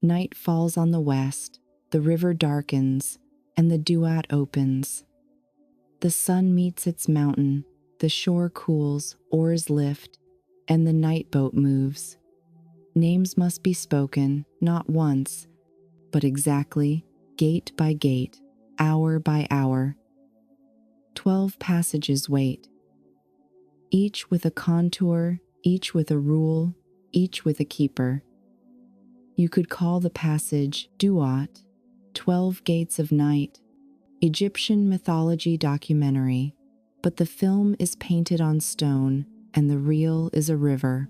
Night falls on the west, the river darkens, and the Duat opens. The sun meets its mountain, the shore cools, oars lift, and the night boat moves. Names must be spoken, not once, but exactly, gate by gate, hour by hour. 12 passages wait, each with a contour, each with a rule, each with a keeper. You could call the passage Duat, 12 Gates of Night, Egyptian mythology documentary, but the film is painted on stone and the reel is a river.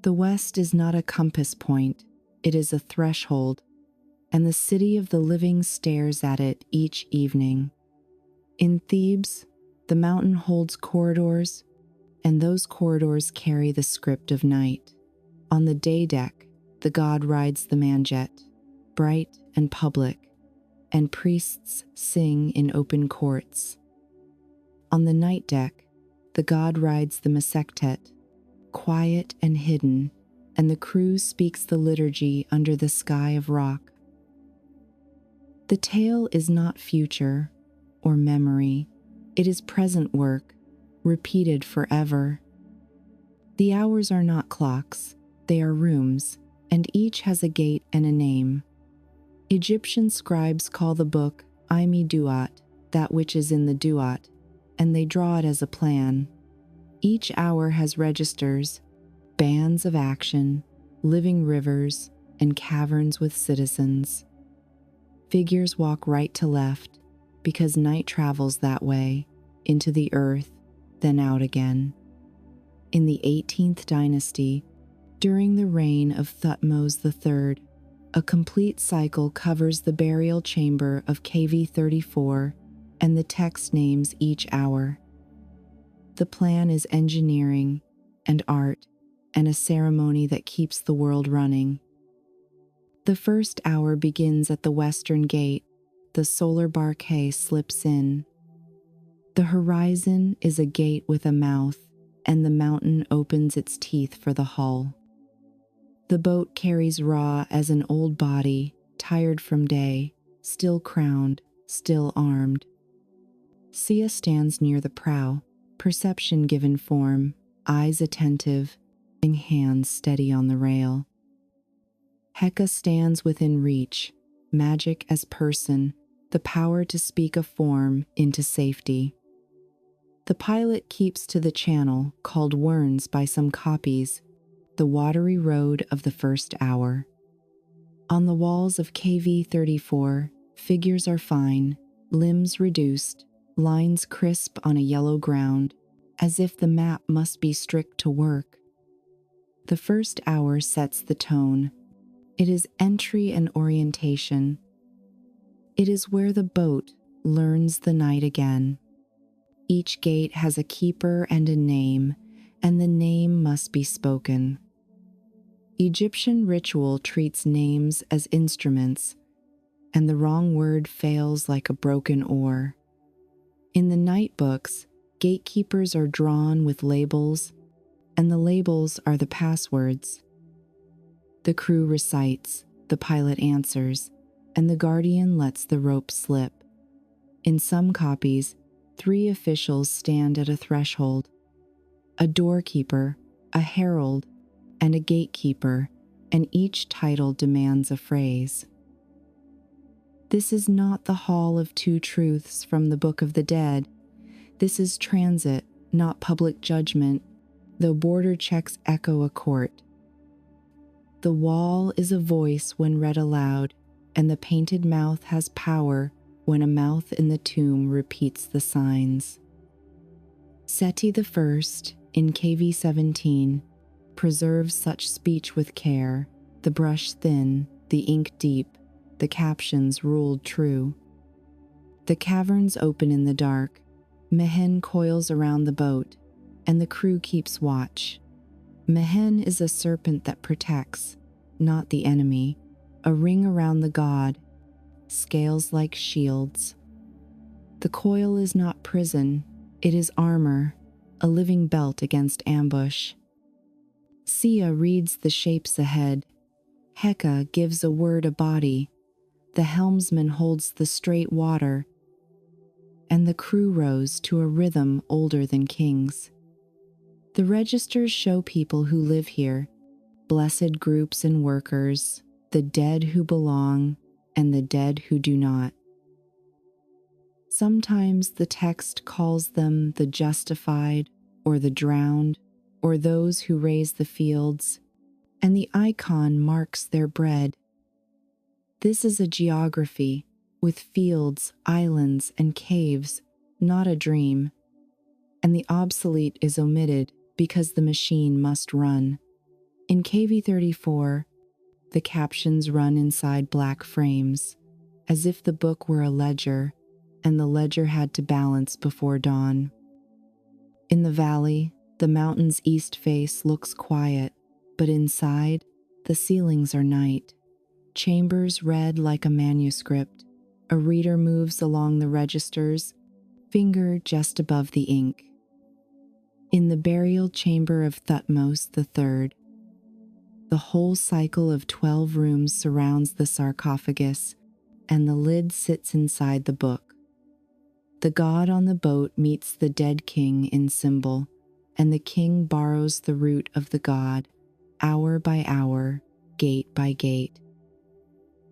The west is not a compass point, it is a threshold, and the city of the living stares at it each evening. In Thebes, the mountain holds corridors, and those corridors carry the script of night. On the day deck, the god rides the manjet, bright and public, and priests sing in open courts. On the night deck, the god rides the Mesektet, quiet and hidden, and the crew speaks the liturgy under the sky of rock. The tale is not future or memory, it is present work, repeated forever. The hours are not clocks, they are rooms, and each has a gate and a name. Egyptian scribes call the book Duat, that which is in the Duat, and they draw it as a plan. Each hour has registers, bands of action, living rivers, and caverns with citizens. Figures walk right to left, because night travels that way, into the earth, then out again. In the 18th dynasty, during the reign of Thutmose III, a complete cycle covers the burial chamber of Khepri 34, and the text names each hour. The plan is engineering and art and a ceremony that keeps the world running. The first hour begins at the western gate. The solar barque slips in. The horizon is a gate with a mouth, and the mountain opens its teeth for the hull. The boat carries Ra as an old body, tired from day, still crowned, still armed. Sia stands near the prow, perception given form, eyes attentive, and hands steady on the rail. Heka stands within reach, magic as person, the power to speak a form into safety. The pilot keeps to the channel, called Werns by some copies, the watery road of the first hour. On the walls of Khepri 34, figures are fine, limbs reduced, lines crisp on a yellow ground, as if the map must be strict to work. The first hour sets the tone. It is entry and orientation. It is where the boat learns the night again. Each gate has a keeper and a name, and the name must be spoken. Egyptian ritual treats names as instruments, and the wrong word fails like a broken oar. In the night books, gatekeepers are drawn with labels, and the labels are the passwords. The crew recites, the pilot answers, and the guardian lets the rope slip. In some copies, 3 officials stand at a threshold: a doorkeeper, a herald, and a gatekeeper, and each title demands a phrase. This is not the hall of 2 truths from the Book of the Dead. This is transit, not public judgment, though border checks echo a court. The wall is a voice when read aloud, and the painted mouth has power when a mouth in the tomb repeats the signs. Seti I, in Khepri 17, preserves such speech with care, the brush thin, the ink deep, the captions ruled true. The caverns open in the dark, Mehen coils around the boat, and the crew keeps watch. Mehen is a serpent that protects, not the enemy, a ring around the god, scales like shields. The coil is not prison, it is armor, a living belt against ambush. Sia reads the shapes ahead, Heka gives a word a body, the helmsman holds the straight water, and the crew rows to a rhythm older than kings. The registers show people who live here, blessed groups and workers, the dead who belong and the dead who do not. Sometimes the text calls them the justified or the drowned or those who raise the fields, and the icon marks their bread. This is a geography with fields, islands, and caves, not a dream, and the obsolete is omitted because the machine must run. In KV34, the captions run inside black frames, as if the book were a ledger, and the ledger had to balance before dawn. In the valley, the mountain's east face looks quiet, but inside, the ceilings are night. Chambers read like a manuscript. A reader moves along the registers, finger just above the ink. In the burial chamber of Thutmose III, the whole cycle of 12 rooms surrounds the sarcophagus, and the lid sits inside the book. The god on the boat meets the dead king in symbol, and the king borrows the root of the god, hour by hour, gate by gate.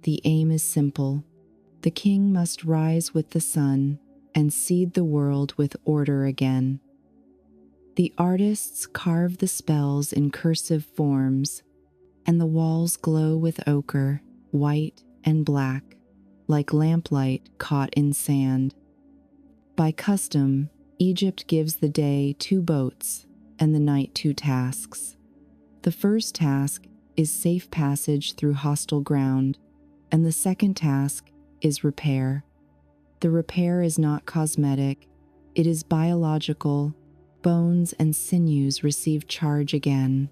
The aim is simple. The king must rise with the sun and seed the world with order again. The artists carve the spells in cursive forms, and the walls glow with ochre, white and black, like lamplight caught in sand. By custom, Egypt gives the day 2 boats and the night 2 tasks. The first task is safe passage through hostile ground, and the second task is repair. The repair is not cosmetic, it is biological. Bones and sinews receive charge again.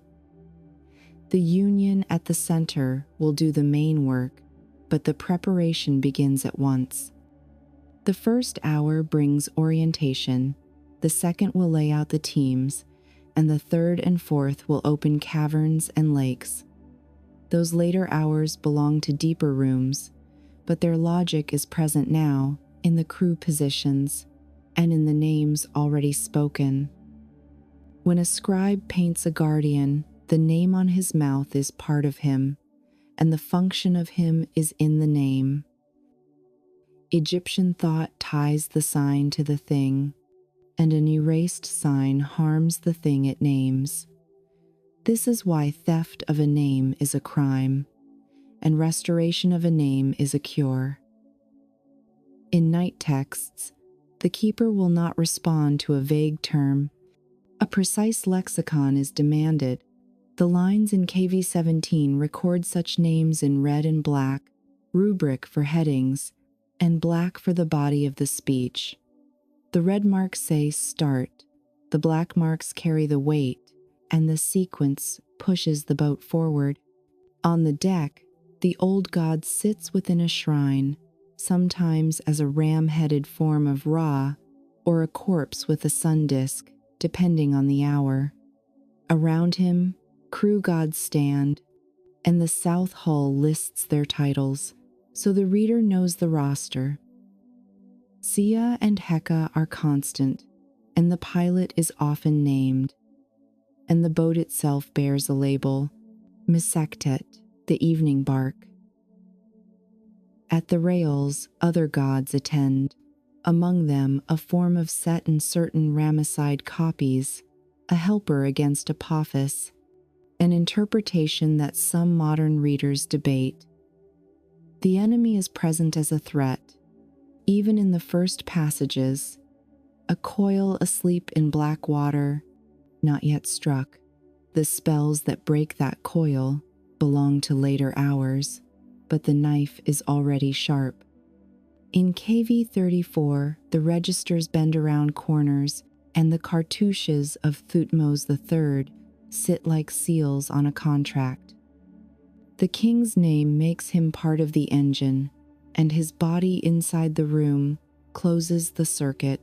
The union at the center will do the main work, but the preparation begins at once. The first hour brings orientation, the second will lay out the teams, and the third and fourth will open caverns and lakes. Those later hours belong to deeper rooms, but their logic is present now in the crew positions and in the names already spoken. When a scribe paints a guardian, the name on his mouth is part of him, and the function of him is in the name. Egyptian thought ties the sign to the thing, and an erased sign harms the thing it names. This is why theft of a name is a crime, and restoration of a name is a cure. In night texts, the keeper will not respond to a vague term. A precise lexicon is demanded. The lines in KV17 record such names in red and black, rubric for headings, and black for the body of the speech. The red marks say start, the black marks carry the weight, and the sequence pushes the boat forward. On the deck, the old god sits within a shrine, sometimes as a ram-headed form of Ra, or a corpse with a sun disk, depending on the hour. Around him, crew gods stand, and the south hull lists their titles, so the reader knows the roster. Sia and Heka are constant, and the pilot is often named, and the boat itself bears a label, Mesektet, the evening barque. At the rails, other gods attend, among them a form of Set in certain Ramesside copies, a helper against Apophis, an interpretation that some modern readers debate. The enemy is present as a threat, even in the first passages, a coil asleep in black water, not yet struck. The spells that break that coil belong to later hours, but the knife is already sharp. In KV34, the registers bend around corners, and the cartouches of Thutmose III sit like seals on a contract. The king's name makes him part of the engine, and his body inside the room closes the circuit.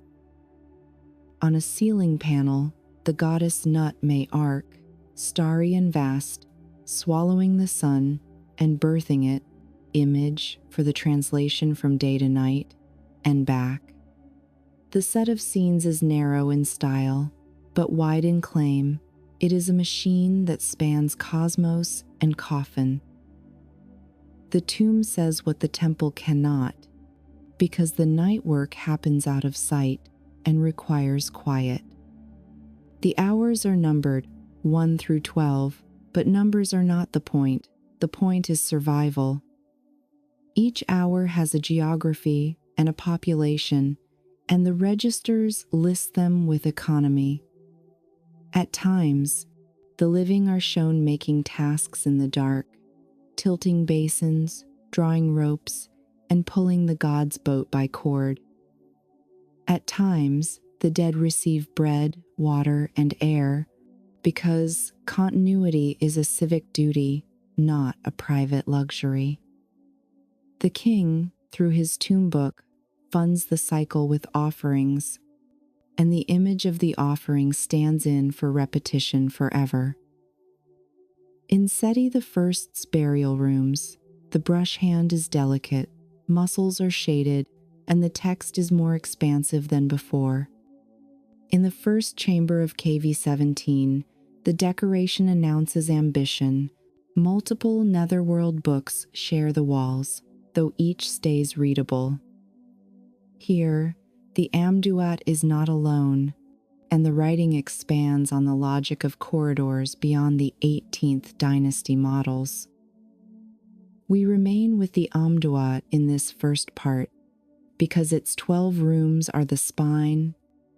On a ceiling panel, the goddess Nut may arc, starry and vast, swallowing the sun, and birthing it, image for the translation from day to night, and back. The set of scenes is narrow in style, but wide in claim. It is a machine that spans cosmos and coffin. The tomb says what the temple cannot, because the night work happens out of sight and requires quiet. The hours are numbered 1 through 12, but numbers are not the point. The point is survival. Each hour has a geography and a population, and the registers list them with economy. At times, the living are shown making tasks in the dark, tilting basins, drawing ropes, and pulling the god's boat by cord. At times, the dead receive bread, water, and air, because continuity is a civic duty, not a private luxury. The king, through his tomb book, funds the cycle with offerings, and the image of the offering stands in for repetition forever. In Seti I's burial rooms, the brush hand is delicate, muscles are shaded, and the text is more expansive than before. In the first chamber of KV-17, the decoration announces ambition. Multiple netherworld books share the walls, though each stays readable. Here, the Amduat is not alone, and the writing expands on the logic of corridors beyond the 18th dynasty models. We remain with the Amduat in this first part, because its 12 rooms are the spine,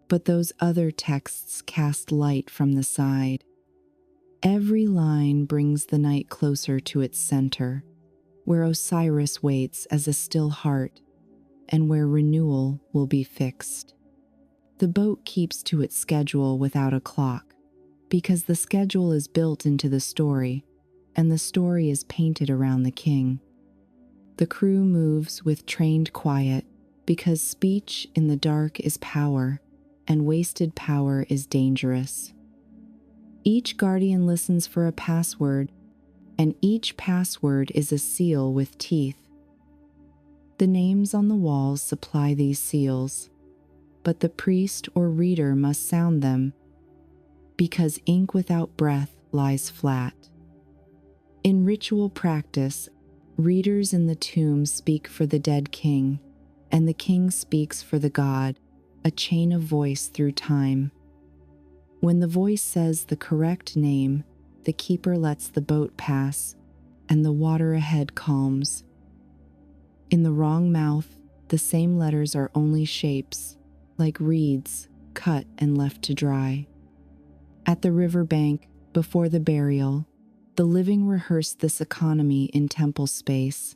but those other texts cast light from the side. Every line brings the night closer to its center, where Osiris waits as a still heart, and where renewal will be fixed. The boat keeps to its schedule without a clock, because the schedule is built into the story, and the story is painted around the king. The crew moves with trained quiet, because speech in the dark is power, and wasted power is dangerous. Each guardian listens for a password, and each password is a seal with teeth. The names on the walls supply these seals, but the priest or reader must sound them, because ink without breath lies flat. In ritual practice, readers in the tomb speak for the dead king, and the king speaks for the god, a chain of voice through time. When the voice says the correct name, the keeper lets the boat pass, and the water ahead calms. In the wrong mouth, the same letters are only shapes, like reeds, cut and left to dry. At the river bank, before the burial, the living rehearse this economy in temple space.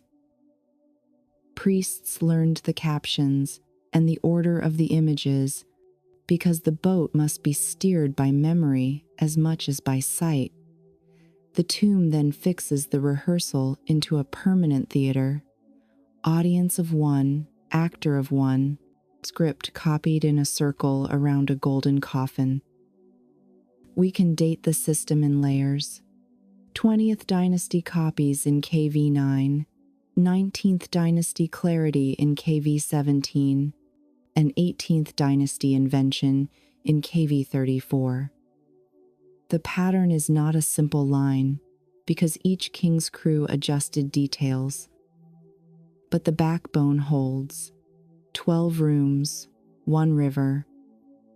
Priests learned the captions and the order of the images, because the boat must be steered by memory as much as by sight. The tomb then fixes the rehearsal into a permanent theater. Audience of one, actor of one, script copied in a circle around a golden coffin. We can date the system in layers. 20th dynasty copies in KV-9, 19th dynasty clarity in KV-17, and 18th dynasty invention in KV-34. The pattern is not a simple line, because each king's crew adjusted details. But the backbone holds: 12 rooms, 1 river,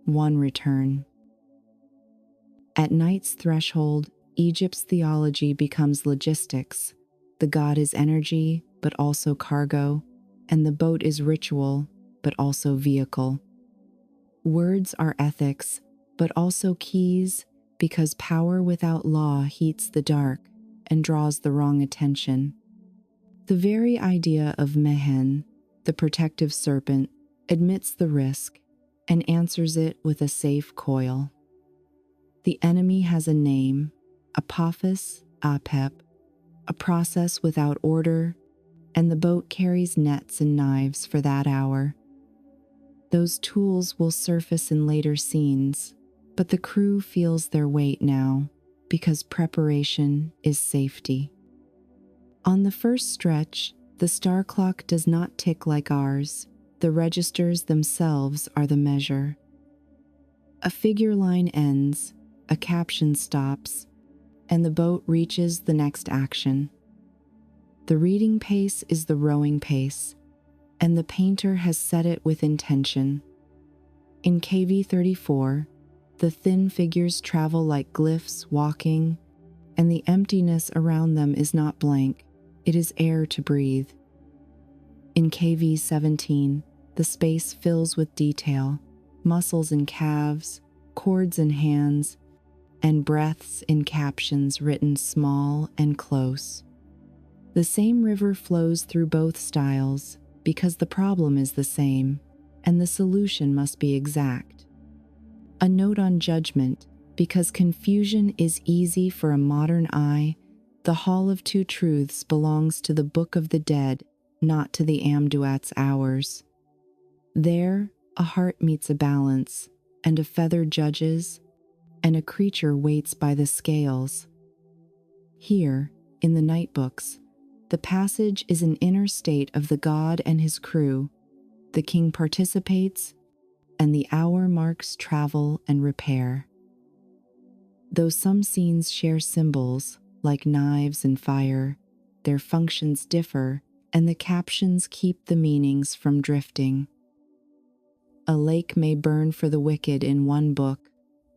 1 return. At night's threshold, Egypt's theology becomes logistics. The god is energy, but also cargo, and the boat is ritual, but also vehicle. Words are ethics, but also keys, because power without law heats the dark and draws the wrong attention. The very idea of Mehen, the protective serpent, admits the risk and answers it with a safe coil. The enemy has a name: Apophis, Apep, a process without order, and the boat carries nets and knives for that hour. Those tools will surface in later scenes, but the crew feels their weight now, because preparation is safety. On the first stretch, the star clock does not tick like ours. The registers themselves are the measure. A figure line ends, a caption stops, and the boat reaches the next action. The reading pace is the rowing pace, and the painter has set it with intention. In KV 34, the thin figures travel like glyphs walking, and the emptiness around them is not blank, it is air to breathe. In KV 17, the space fills with detail, muscles in calves, cords in hands, and breaths in captions written small and close. The same river flows through both styles because the problem is the same, and the solution must be exact. A note on judgment, because confusion is easy for a modern eye, the Hall of Two Truths belongs to the Book of the Dead, not to the Amduat's hours. There, a heart meets a balance, and a feather judges, and a creature waits by the scales. Here, in the night books, the passage is an inner state of the god and his crew. The king participates, and the hour marks travel and repair. Though some scenes share symbols, like knives and fire, their functions differ, and the captions keep the meanings from drifting. A lake may burn for the wicked in one book,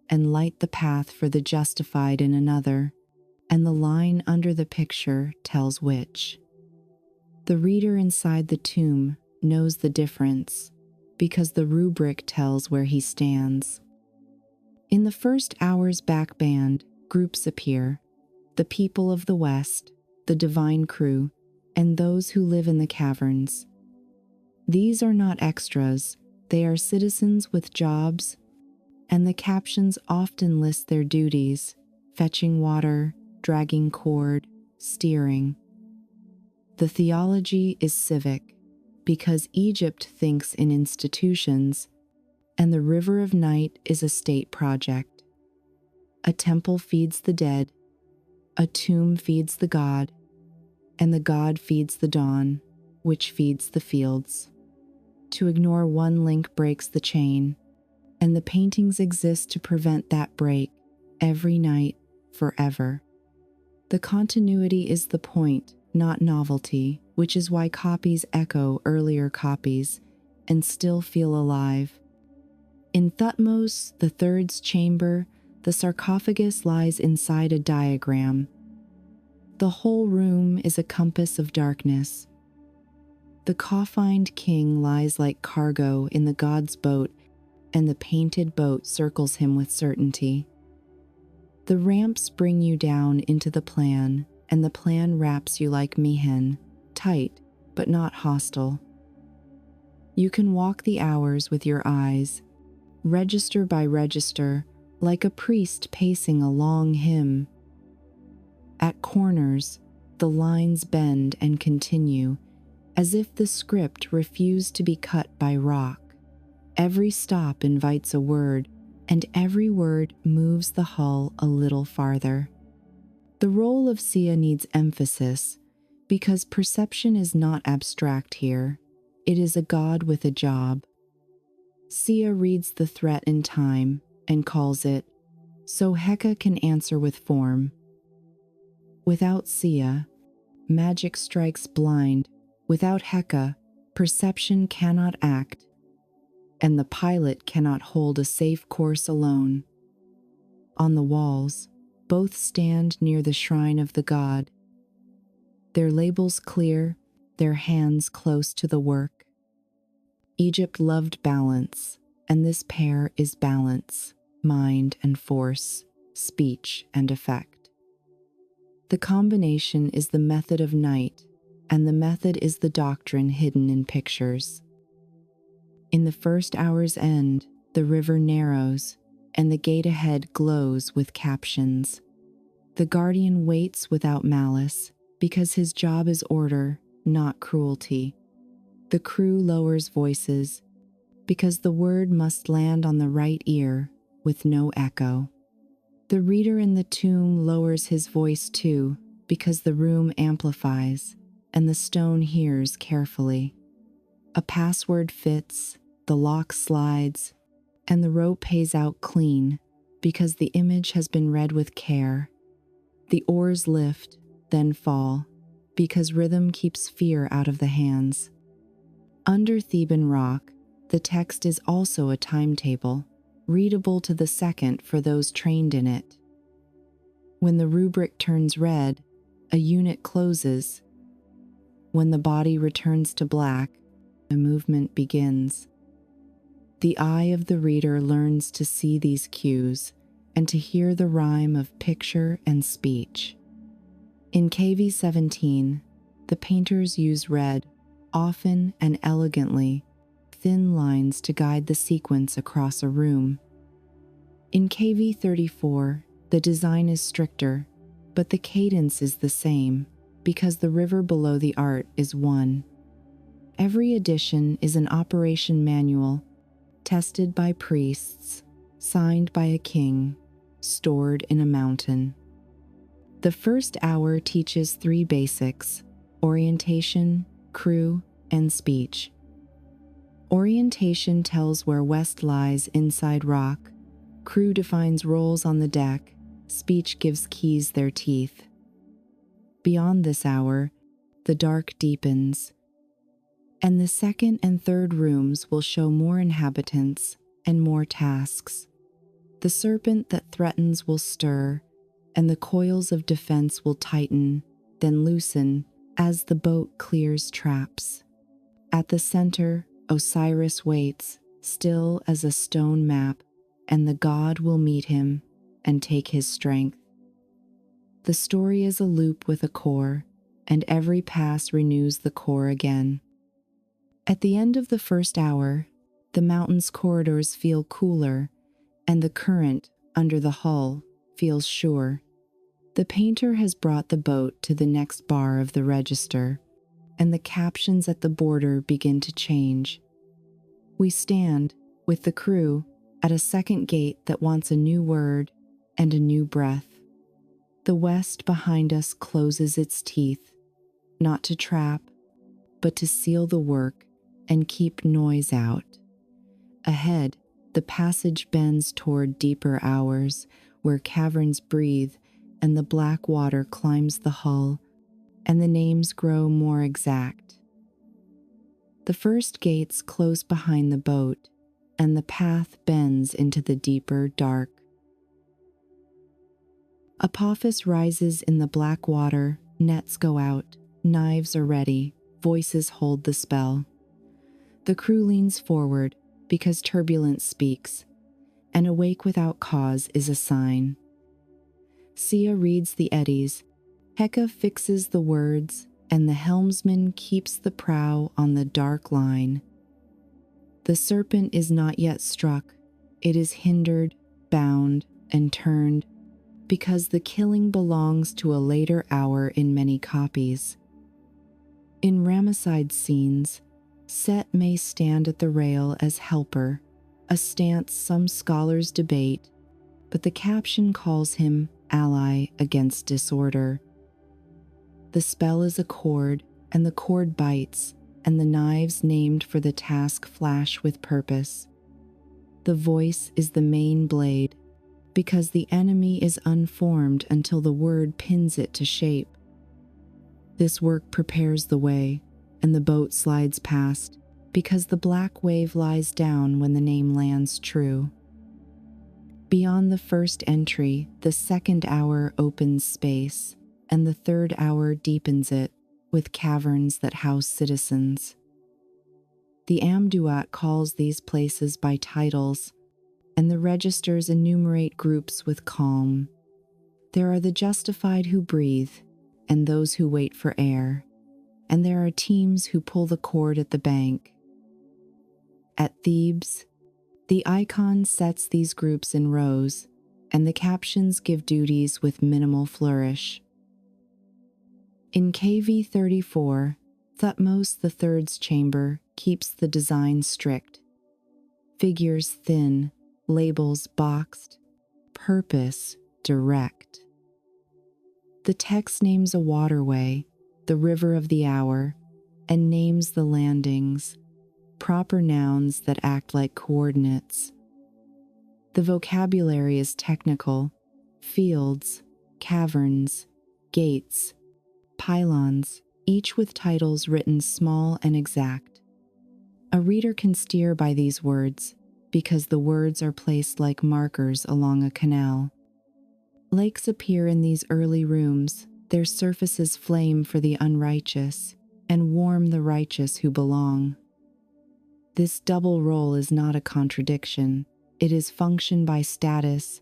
and light the path for the justified in another, and the line under the picture tells which. The reader inside the tomb knows the difference, because the rubric tells where he stands. In the first hour's back band, groups appear, the people of the West, the divine crew, and those who live in the caverns. These are not extras, they are citizens with jobs, and the captions often list their duties: fetching water, dragging cord, steering. The theology is civic, because Egypt thinks in institutions, and the River of Night is a state project. A temple feeds the dead, a tomb feeds the god, and the god feeds the dawn, which feeds the fields. To ignore one link breaks the chain, and the paintings exist to prevent that break, every night, forever. The continuity is the point, not novelty, which is why copies echo earlier copies and still feel alive. In Thutmose III's chamber, the sarcophagus lies inside a diagram. The whole room is a compass of darkness. The coffined king lies like cargo in the god's boat, and the painted boat circles him with certainty. The ramps bring you down into the plan, and the plan wraps you like Mehen, tight but not hostile. You can walk the hours with your eyes, register by register, like a priest pacing a long hymn. At corners, the lines bend and continue, as if the script refused to be cut by rock. Every stop invites a word, and every word moves the hull a little farther. The role of Sia needs emphasis, because perception is not abstract here. It is a god with a job. Sia reads the threat in time and calls it, so Heka can answer with form. Without Sia, magic strikes blind. Without Heka, perception cannot act, and the pilot cannot hold a safe course alone. On the walls, both stand near the shrine of the god. Their labels clear, their hands close to the work. Egypt loved balance, and this pair is balance, mind and force, speech and effect. The combination is the method of night, and the method is the doctrine hidden in pictures. In the first hour's end, the river narrows, and the gate ahead glows with captions. The guardian waits without malice, because his job is order, not cruelty. The crew lowers voices, because the word must land on the right ear with no echo. The reader in the tomb lowers his voice too, because the room amplifies and the stone hears carefully. A password fits, the lock slides, and the rope pays out clean because the image has been read with care. The oars lift, then fall, because rhythm keeps fear out of the hands. Under Theban rock, the text is also a timetable, readable to the second for those trained in it. When the rubric turns red, a unit closes. When the body returns to black, a movement begins. The eye of the reader learns to see these cues and to hear the rhyme of picture and speech. In KV 17, the painters use red, often and elegantly, thin lines to guide the sequence across a room. In KV 34, the design is stricter, but the cadence is the same because the river below the art is one. Every edition is an operation manual, tested by priests, signed by a king, stored in a mountain. The first hour teaches 3 basics: orientation, crew, and speech. Orientation tells where west lies inside rock, crew defines roles on the deck, speech gives keys their teeth. Beyond this hour, the dark deepens, and the second and third rooms will show more inhabitants and more tasks. The serpent that threatens will stir, and the coils of defense will tighten, then loosen as the boat clears traps. At the center, Osiris waits, still as a stone map, and the god will meet him and take his strength. The story is a loop with a core, and every pass renews the core again. At the end of the first hour, the mountain's corridors feel cooler, and the current under the hull feels sure. The painter has brought the boat to the next bar of the register, and the captions at the border begin to change. We stand, with the crew, at a second gate that wants a new word and a new breath. The west behind us closes its teeth, not to trap, but to seal the work and keep noise out. Ahead, the passage bends toward deeper hours, where caverns breathe and the black water climbs the hull, and the names grow more exact. The first gates close behind the boat, and the path bends into the deeper dark. Apophis rises in the black water, nets go out, knives are ready, voices hold the spell. The crew leans forward, because turbulence speaks, and awake without cause is a sign. Sia reads the eddies, Heka fixes the words, and the helmsman keeps the prow on the dark line. The serpent is not yet struck, it is hindered, bound, and turned, because the killing belongs to a later hour in many copies. In Ramesses scenes, Set may stand at the rail as helper, a stance some scholars debate, but the caption calls him ally against disorder. The spell is a cord, and the cord bites, and the knives named for the task flash with purpose. The voice is the main blade, because the enemy is unformed until the word pins it to shape. This work prepares the way, and the boat slides past, because the black wave lies down when the name lands true. Beyond the first entry, the second hour opens space, and the third hour deepens it with caverns that house citizens. The Amduat calls these places by titles, and the registers enumerate groups with calm. There are the justified who breathe, and those who wait for air, and there are teams who pull the cord at the bank. At Thebes, the icon sets these groups in rows, and the captions give duties with minimal flourish. In KV 34, Thutmose III's chamber keeps the design strict. Figures thin, labels boxed, purpose direct. The text names a waterway, the river of the hour, and names the landings, proper nouns that act like coordinates. The vocabulary is technical: fields, caverns, gates, pylons, each with titles written small and exact. A reader can steer by these words because the words are placed like markers along a canal. Lakes appear in these early rooms, their surfaces flame for the unrighteous and warm the righteous who belong. This double role is not a contradiction. It is function by status,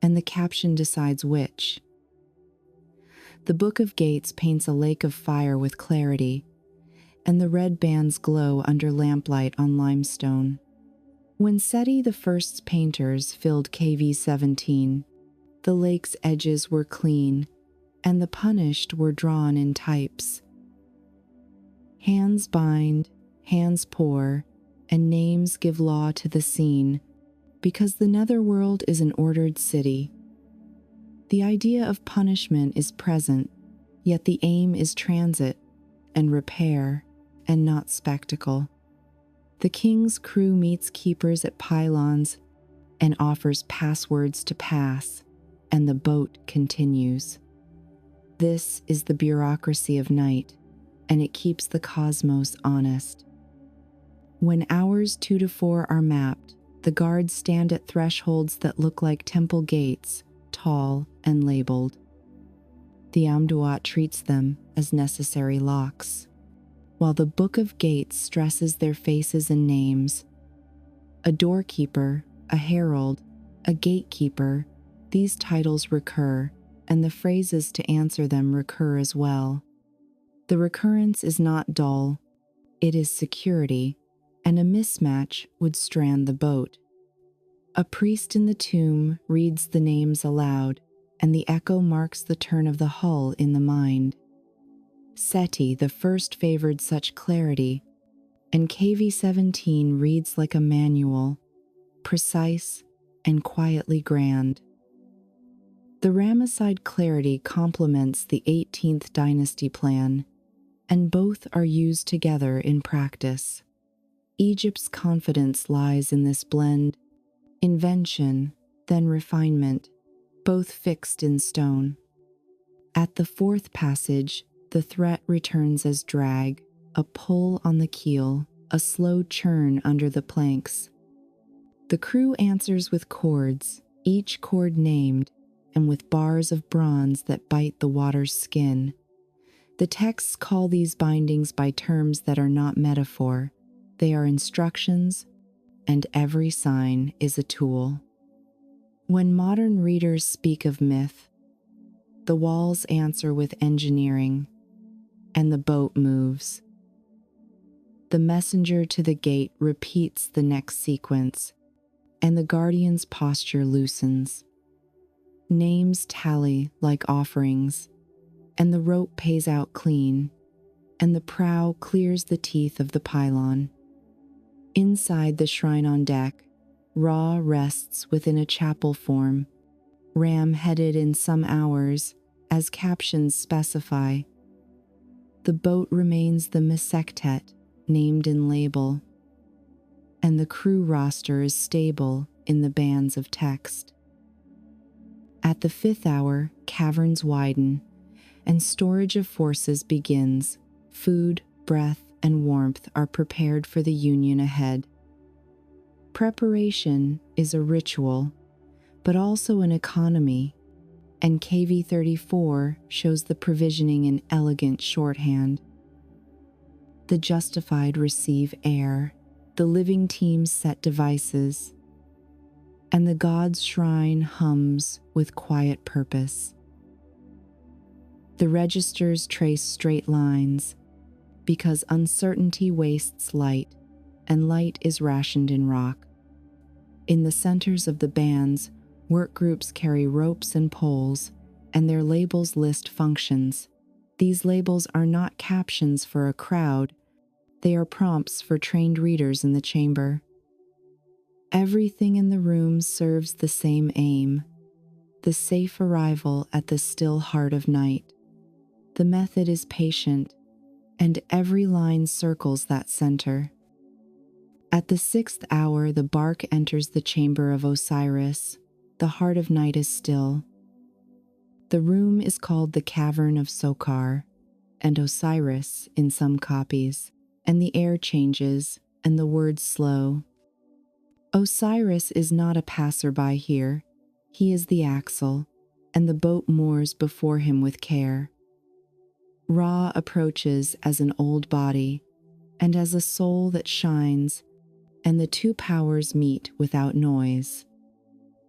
and the caption decides which. The Book of Gates paints a lake of fire with clarity, and the red bands glow under lamplight on limestone. When Seti I's painters filled KV-17, the lake's edges were clean, and the punished were drawn in types. Hands bind, hands pour, and names give law to the scene, because the netherworld is an ordered city. The idea of punishment is present, yet the aim is transit and repair, and not spectacle. The king's crew meets keepers at pylons and offers passwords to pass, and the boat continues. This is the bureaucracy of night, and it keeps the cosmos honest. When hours 2 to 4 are mapped, the guards stand at thresholds that look like temple gates, tall and labeled. The Amduat treats them as necessary locks, while the Book of Gates stresses their faces and names. A doorkeeper, a herald, a gatekeeper, these titles recur, and the phrases to answer them recur as well. The recurrence is not dull, it is security, and a mismatch would strand the boat. A priest in the tomb reads the names aloud, and the echo marks the turn of the hull in the mind. Seti I favored such clarity, and KV-17 reads like a manual, precise and quietly grand. The Ramesside clarity complements the 18th dynasty plan, and both are used together in practice. Egypt's confidence lies in this blend: invention, then refinement, both fixed in stone. At the fourth passage, the threat returns as drag, a pull on the keel, a slow churn under the planks. The crew answers with chords, each chord named, and with bars of bronze that bite the water's skin. The texts call these bindings by terms that are not metaphor. They are instructions, and every sign is a tool. When modern readers speak of myth, the walls answer with engineering, and the boat moves. The messenger to the gate repeats the next sequence, and the guardian's posture loosens. Names tally like offerings, and the rope pays out clean, and the prow clears the teeth of the pylon. Inside the shrine on deck, Ra rests within a chapel form, ram-headed in some hours, as captions specify. The boat remains the Mesektet, named in label, and the crew roster is stable in the bands of text. At the 5th hour, caverns widen, and storage of forces begins. Food, breath, and warmth are prepared for the union ahead. Preparation is a ritual, but also an economy, and KV-34 shows the provisioning in elegant shorthand. The justified receive air, the living teams set devices, and the god's shrine hums with quiet purpose. The registers trace straight lines, because uncertainty wastes light, and light is rationed in rock. In the centers of the bands, work groups carry ropes and poles, and their labels list functions. These labels are not captions for a crowd, they are prompts for trained readers in the chamber. Everything in the room serves the same aim: the safe arrival at the still heart of night. The method is patient, and every line circles that center. At the 6th hour, the barque enters the chamber of Osiris. The heart of night is still. The room is called the cavern of Sokar and Osiris in some copies, and the air changes and the words slow. Osiris is not a passerby here. He is the axle, and the boat moors before him with care. Ra approaches as an old body and as a soul that shines, and the two powers meet without noise.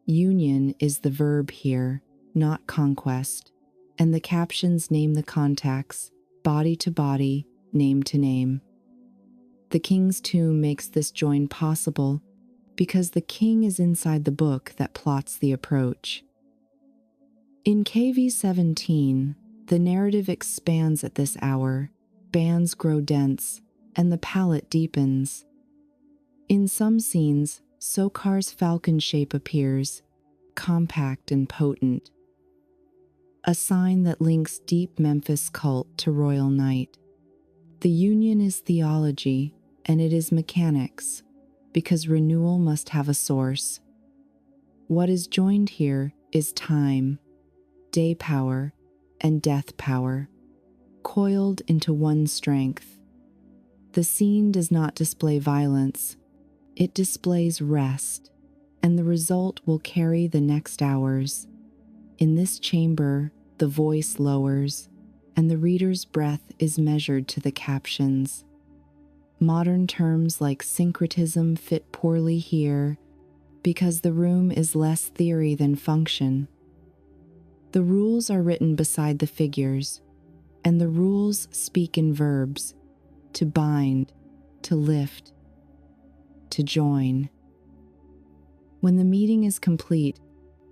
Union is the verb here, not conquest, and the captions name the contacts, body to body, name to name. The king's tomb makes this join possible because the king is inside the book that plots the approach. In KV 17, the narrative expands at this hour, bands grow dense, and the palette deepens. In some scenes, Sokar's falcon shape appears, compact and potent, a sign that links deep Memphis cult to royal night. The union is theology, and it is mechanics, because renewal must have a source. What is joined here is time, day power, and death power, coiled into one strength. The scene does not display violence, it displays rest, and the result will carry the next hours. In this chamber, the voice lowers, and the reader's breath is measured to the captions. Modern terms like syncretism fit poorly here because the room is less theory than function. The rules are written beside the figures, and the rules speak in verbs: to bind, to lift, to join. When the meeting is complete,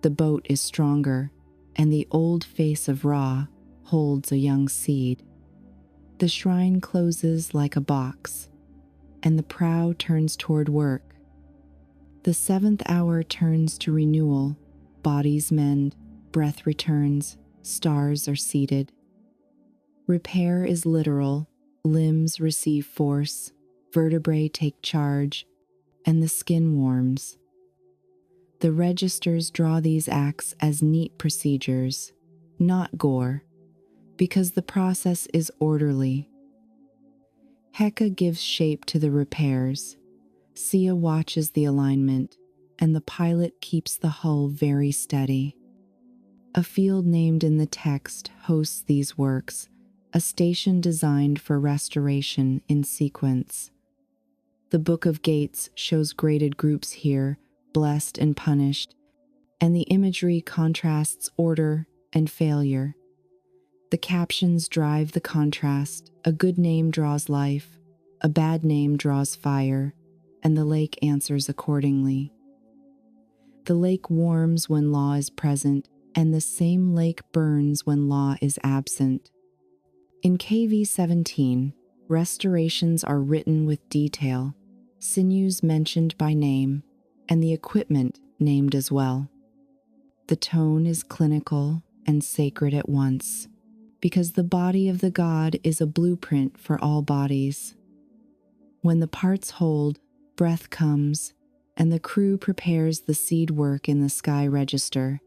the boat is stronger, and the old face of Ra holds a young seed. The shrine closes like a box, and the prow turns toward work. The 7th hour turns to renewal, bodies mend, breath returns, stars are seated. Repair is literal, limbs receive force, vertebrae take charge, and the skin warms. The registers draw these acts as neat procedures, not gore, because the process is orderly. Heka gives shape to the repairs, Sia watches the alignment, and the pilot keeps the hull very steady. A field named in the text hosts these works, a station designed for restoration in sequence. The Book of Gates shows graded groups here, blessed and punished, and the imagery contrasts order and failure. The captions drive the contrast: a good name draws life, a bad name draws fire, and the lake answers accordingly. The lake warms when law is present, and the same lake burns when law is absent. In KV 17, restorations are written with detail, sinews mentioned by name, and the equipment named as well. The tone is clinical and sacred at once, because the body of the god is a blueprint for all bodies. When the parts hold, breath comes, and the crew prepares the seed work in the sky register.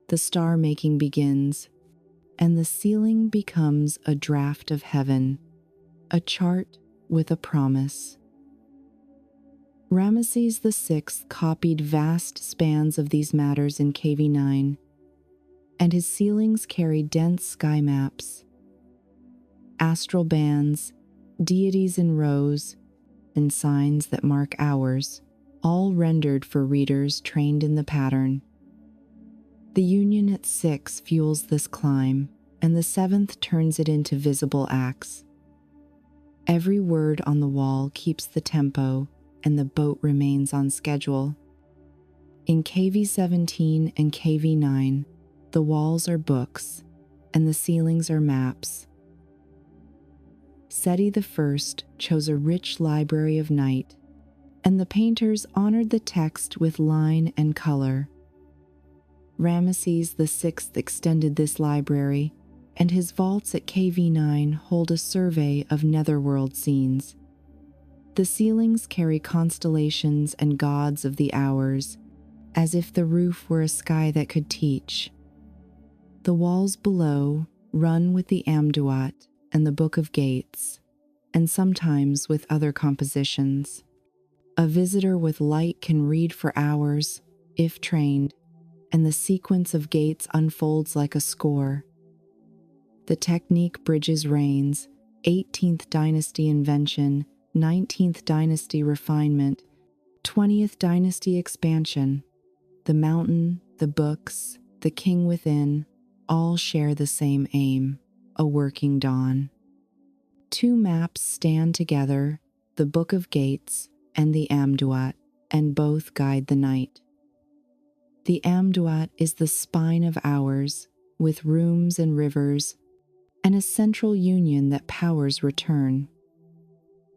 The star making begins, and the ceiling becomes a draft of heaven, a chart with a promise. Ramesses VI copied vast spans of these matters in KV 9, and his ceilings carry dense sky maps, astral bands, deities in rows, and signs that mark hours, all rendered for readers trained in the pattern. The union at 6 fuels this climb, and the 7th turns it into visible acts. Every word on the wall keeps the tempo, and the boat remains on schedule. In KV 17 and KV 9, the walls are books, and the ceilings are maps. Seti I chose a rich library of night, and the painters honored the text with line and color. Ramesses VI extended this library, and his vaults at KV9 hold a survey of netherworld scenes. The ceilings carry constellations and gods of the hours, as if the roof were a sky that could teach. The walls below run with the Amduat and the Book of Gates, and sometimes with other compositions. A visitor with light can read for hours, if trained, and the sequence of gates unfolds like a score. The technique bridges reigns, 18th dynasty invention, 19th dynasty refinement, 20th dynasty expansion. The mountain, the books, the king within, all share the same aim, a working dawn. Two maps stand together, the Book of Gates and the Amduat, and both guide the night. The Amduat is the spine of hours, with rooms and rivers, and a central union that powers return.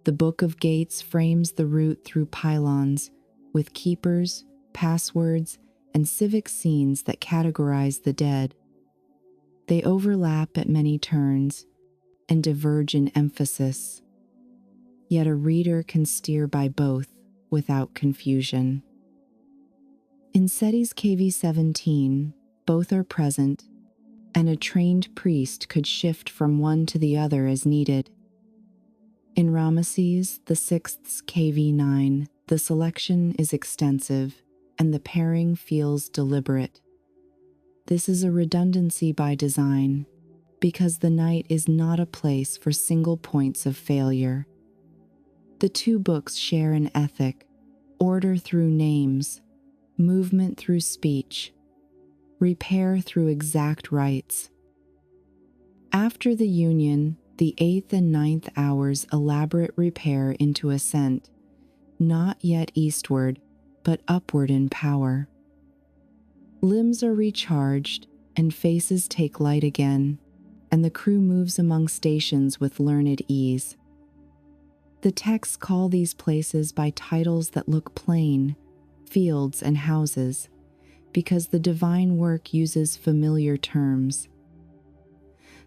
The Book of Gates frames the route through pylons, with keepers, passwords, and civic scenes that categorize the dead. They overlap at many turns and diverge in emphasis, yet a reader can steer by both without confusion. In Seti's KV17, both are present, and a trained priest could shift from one to the other as needed. In Ramesses VI's KV9, the selection is extensive, and the pairing feels deliberate. This is a redundancy by design, because the night is not a place for single points of failure. The two books share an ethic, order through names, movement through speech, repair through exact rites. After the union, the 8th and 9th hours elaborate repair into ascent, not yet eastward, but upward in power. Limbs are recharged, and faces take light again, and the crew moves among stations with learned ease. The texts call these places by titles that look plain, fields and houses, because the divine work uses familiar terms.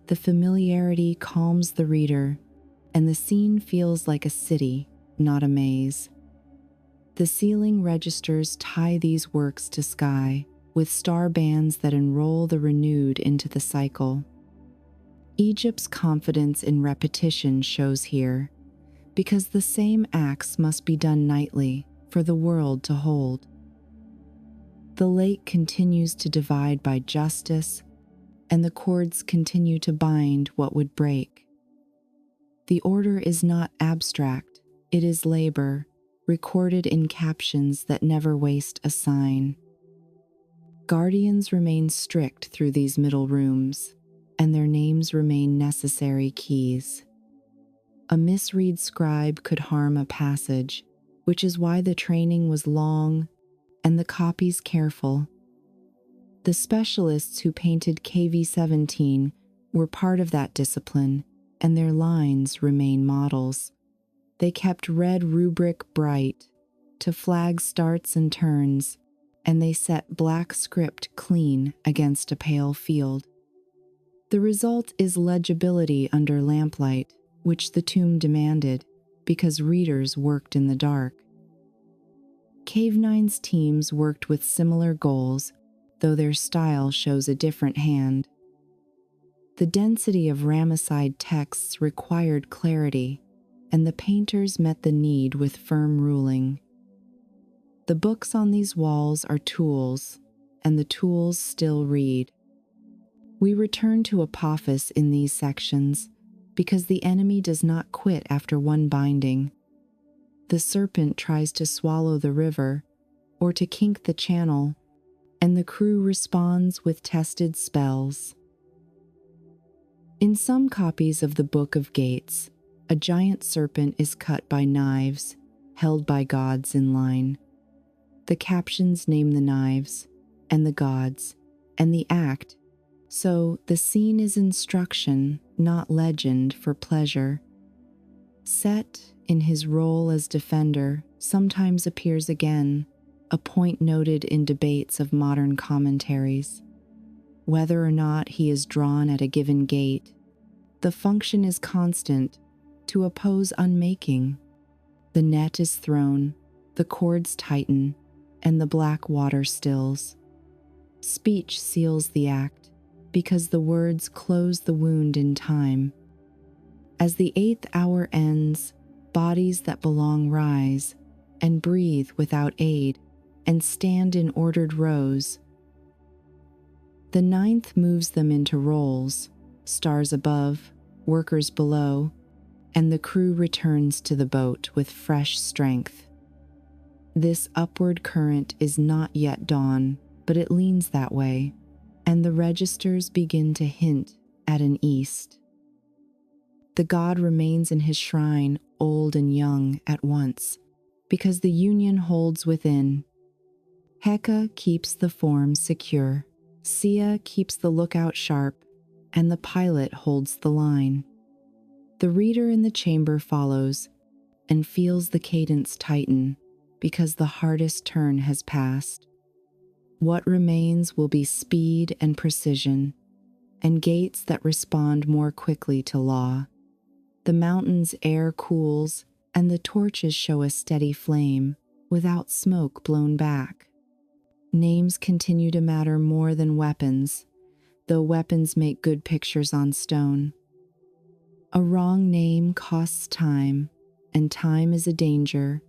The familiarity calms the reader, and the scene feels like a city, not a maze. The ceiling registers tie these works to sky, with star bands that enroll the renewed into the cycle. Egypt's confidence in repetition shows here, because the same acts must be done nightly for the world to hold. The lake continues to divide by justice, and the cords continue to bind what would break. The order is not abstract, it is labor, recorded in captions that never waste a sign. Guardians remain strict through these middle rooms, and their names remain necessary keys. A misread scribe could harm a passage, which is why the training was long and the copies careful. The specialists who painted KV17 were part of that discipline, and their lines remain models. They kept red rubric bright to flag starts and turns, and they set black script clean against a pale field. The result is legibility under lamplight, which the tomb demanded, because readers worked in the dark. Cave9's teams worked with similar goals, though their style shows a different hand. The density of Ramesside texts required clarity, and the painters met the need with firm ruling. The books on these walls are tools, and the tools still read. We return to Apophis in these sections, because the enemy does not quit after one binding. The serpent tries to swallow the river, or to kink the channel, and the crew responds with tested spells. In some copies of the Book of Gates, a giant serpent is cut by knives, held by gods in line. The captions name the knives, and the gods, and the act, so the scene is instruction, not legend for pleasure. Set, in his role as defender, sometimes appears again, a point noted in debates of modern commentaries. Whether or not he is drawn at a given gate, the function is constant, to oppose unmaking. The net is thrown, the cords tighten, and the black water stills. Speech seals the act, because the words close the wound in time. As the 8th hour ends, bodies that belong rise, and breathe without aid, and stand in ordered rows. The 9th moves them into roles, stars above, workers below, and the crew returns to the boat with fresh strength. This upward current is not yet dawn, but it leans that way, and the registers begin to hint at an east. The god remains in his shrine, old and young at once, because the union holds within. Heka keeps the form secure, Sia keeps the lookout sharp, and the pilot holds the line. The reader in the chamber follows and feels the cadence tighten, because the hardest turn has passed. What remains will be speed and precision, and gates that respond more quickly to law. The mountain's air cools, and the torches show a steady flame, without smoke blown back. Names continue to matter more than weapons, though weapons make good pictures on stone. A wrong name costs time, and time is a danger,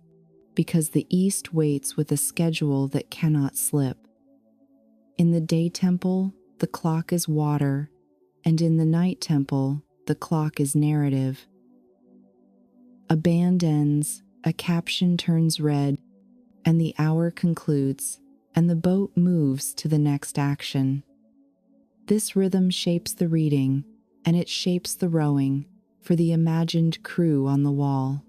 because the East waits with a schedule that cannot slip. In the day temple, the clock is water, and in the night temple, the clock is narrative. A band ends, a caption turns red, and the hour concludes, and the boat moves to the next action. This rhythm shapes the reading, and it shapes the rowing for the imagined crew on the wall.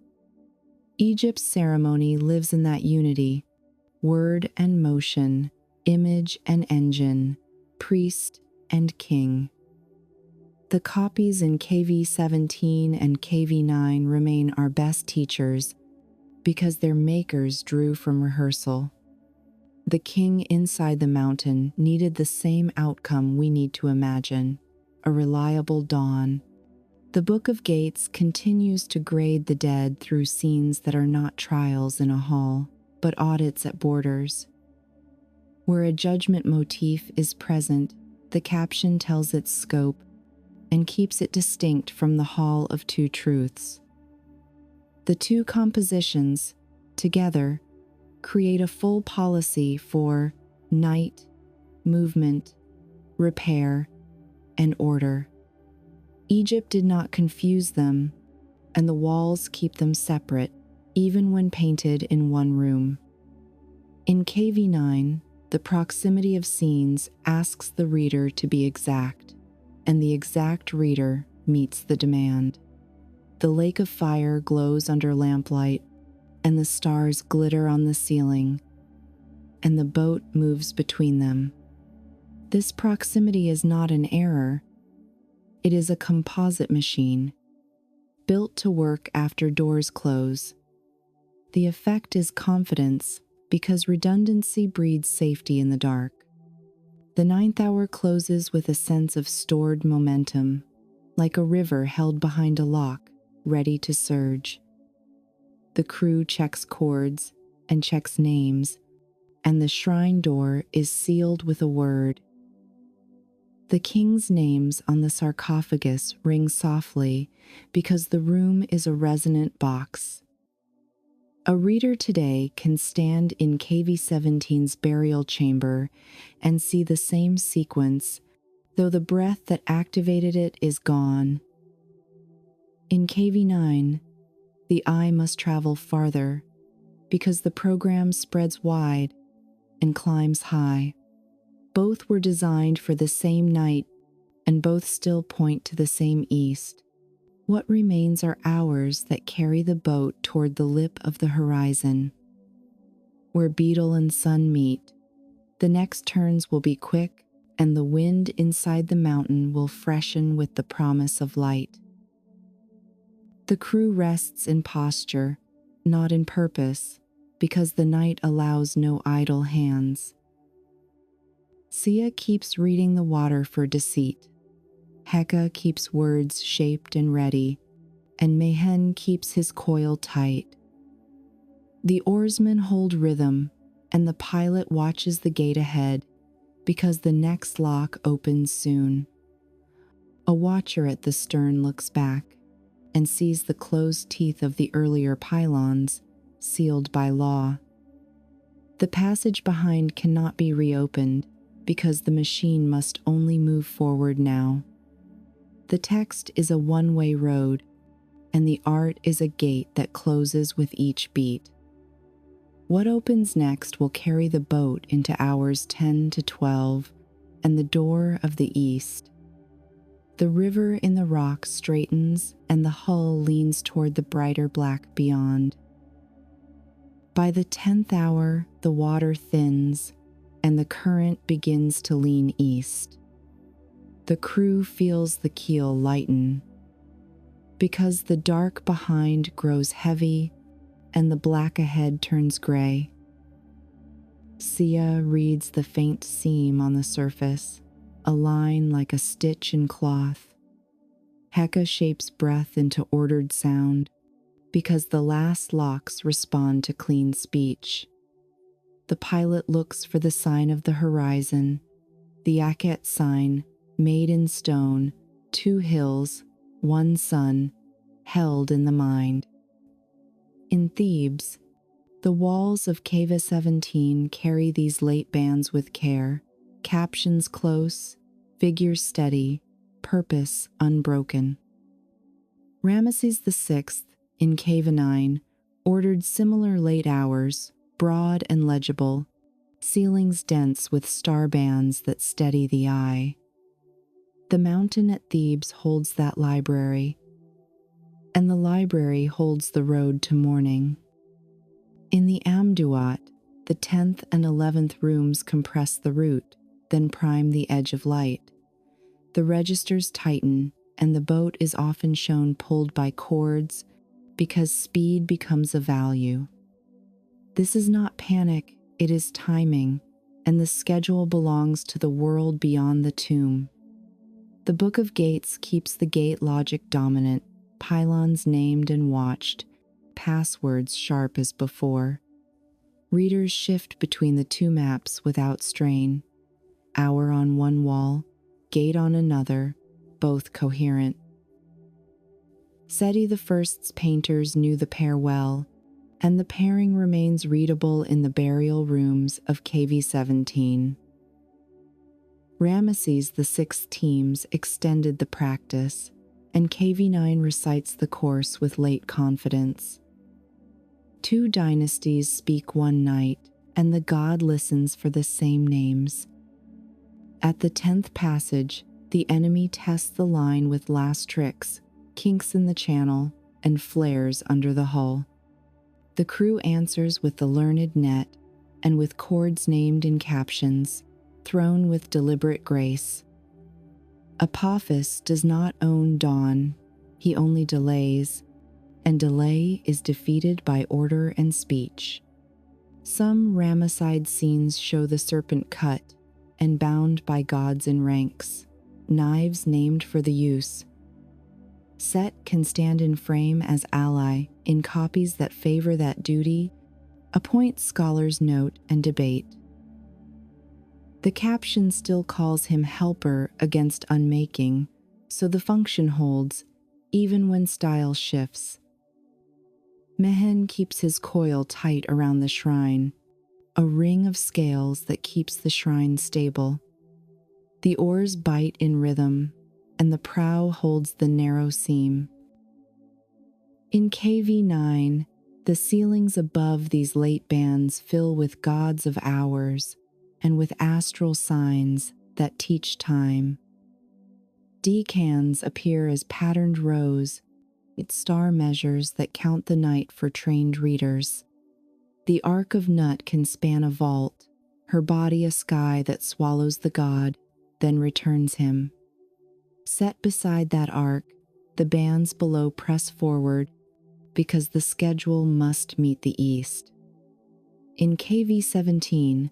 Egypt's ceremony lives in that unity, word and motion, image and engine, priest and king. The copies in KV-17 and KV-9 remain our best teachers because their makers drew from rehearsal. The king inside the mountain needed the same outcome we need to imagine, a reliable dawn. The Book of Gates continues to grade the dead through scenes that are not trials in a hall, but audits at borders. Where a judgment motif is present, the caption tells its scope and keeps it distinct from the Hall of Two Truths. The two compositions, together, create a full policy for night, movement, repair, and order. Egypt did not confuse them, and the walls keep them separate, even when painted in one room. In KV-9, the proximity of scenes asks the reader to be exact, and the exact reader meets the demand. The lake of fire glows under lamplight, and the stars glitter on the ceiling, and the boat moves between them. This proximity is not an error. It is a composite machine, built to work after doors close. The effect is confidence, because redundancy breeds safety in the dark. The 9th hour closes with a sense of stored momentum, like a river held behind a lock, ready to surge. The crew checks chords and checks names, and the shrine door is sealed with a word. The king's names on the sarcophagus ring softly because the room is a resonant box. A reader today can stand in KV-17's burial chamber and see the same sequence, though the breath that activated it is gone. In KV-9, the eye must travel farther because the program spreads wide and climbs high. Both were designed for the same night, and both still point to the same east. What remains are hours that carry the boat toward the lip of the horizon. Where beetle and sun meet, the next turns will be quick, and the wind inside the mountain will freshen with the promise of light. The crew rests in posture, not in purpose, because the night allows no idle hands. Sia keeps reading the water for deceit. Heka keeps words shaped and ready, and Mehen keeps his coil tight. The oarsmen hold rhythm, and the pilot watches the gate ahead, because the next lock opens soon. A watcher at the stern looks back and sees the closed teeth of the earlier pylons, sealed by law. The passage behind cannot be reopened because the machine must only move forward now. The text is a one-way road, and the art is a gate that closes with each beat. What opens next will carry the boat into hours 10 to 12 and the door of the east. The river in the rock straightens and the hull leans toward the brighter black beyond. By the 10th hour, the water thins and the current begins to lean east. The crew feels the keel lighten, because the dark behind grows heavy and the black ahead turns gray. Sia reads the faint seam on the surface, a line like a stitch in cloth. Heka shapes breath into ordered sound, because the last locks respond to clean speech. The pilot looks for the sign of the horizon, the akhet sign, made in stone, 2 hills, 1 sun, held in the mind. In Thebes, the walls of Cave 17 carry these late bands with care, captions close, figures steady, purpose unbroken. Ramesses VI, in Cave 9, ordered similar late hours, broad and legible, ceilings dense with star bands that steady the eye. The mountain at Thebes holds that library, and the library holds the road to morning. In the Amduat, the 10th and 11th rooms compress the route, then prime the edge of light. The registers tighten, and the boat is often shown pulled by cords because speed becomes a value. This is not panic, it is timing, and the schedule belongs to the world beyond the tomb. The Book of Gates keeps the gate logic dominant, pylons named and watched, passwords sharp as before. Readers shift between the 2 maps without strain, hour on one wall, gate on another, both coherent. Seti I's painters knew the pair well, and the pairing remains readable in the burial rooms of Cave 17. Ramesses VI teams extended the practice, and Cave 9 recites the course with late confidence. 2 dynasties speak one night, and the god listens for the same names. At the 10th passage, the enemy tests the line with last tricks, kinks in the channel, and flares under the hull. The crew answers with the learned net and with chords named in captions, thrown with deliberate grace. Apophis does not own dawn, he only delays, and delay is defeated by order and speech. Some Ramesside scenes show the serpent cut and bound by gods in ranks, knives named for the use. Set can stand in frame as ally in copies that favor that duty, a point scholars note and debate. The caption still calls him helper against unmaking, so the function holds, even when style shifts. Mehen keeps his coil tight around the shrine, a ring of scales that keeps the shrine stable. The oars bite in rhythm, and the prow holds the narrow seam. In Cave 9, the ceilings above these late bands fill with gods of hours and with astral signs that teach time. Decans appear as patterned rows, its star measures that count the night for trained readers. The arc of Nut can span a vault, her body a sky that swallows the god, then returns him. Set beside that arc, the bands below press forward because the schedule must meet the east. In KV-17,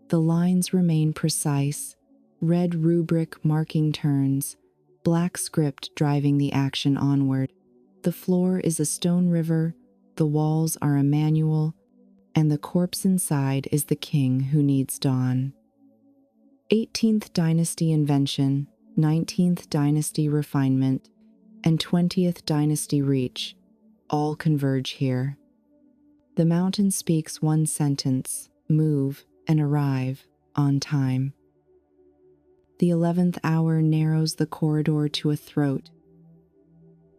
the lines remain precise, red rubric marking turns, black script driving the action onward. The floor is a stone river, the walls are a manual, and the corpse inside is the king who needs dawn. 18th dynasty invention, 19th dynasty refinement, and 20th dynasty reach all converge here. The mountain speaks one sentence: move and arrive on time. The 11th hour narrows the corridor to a throat,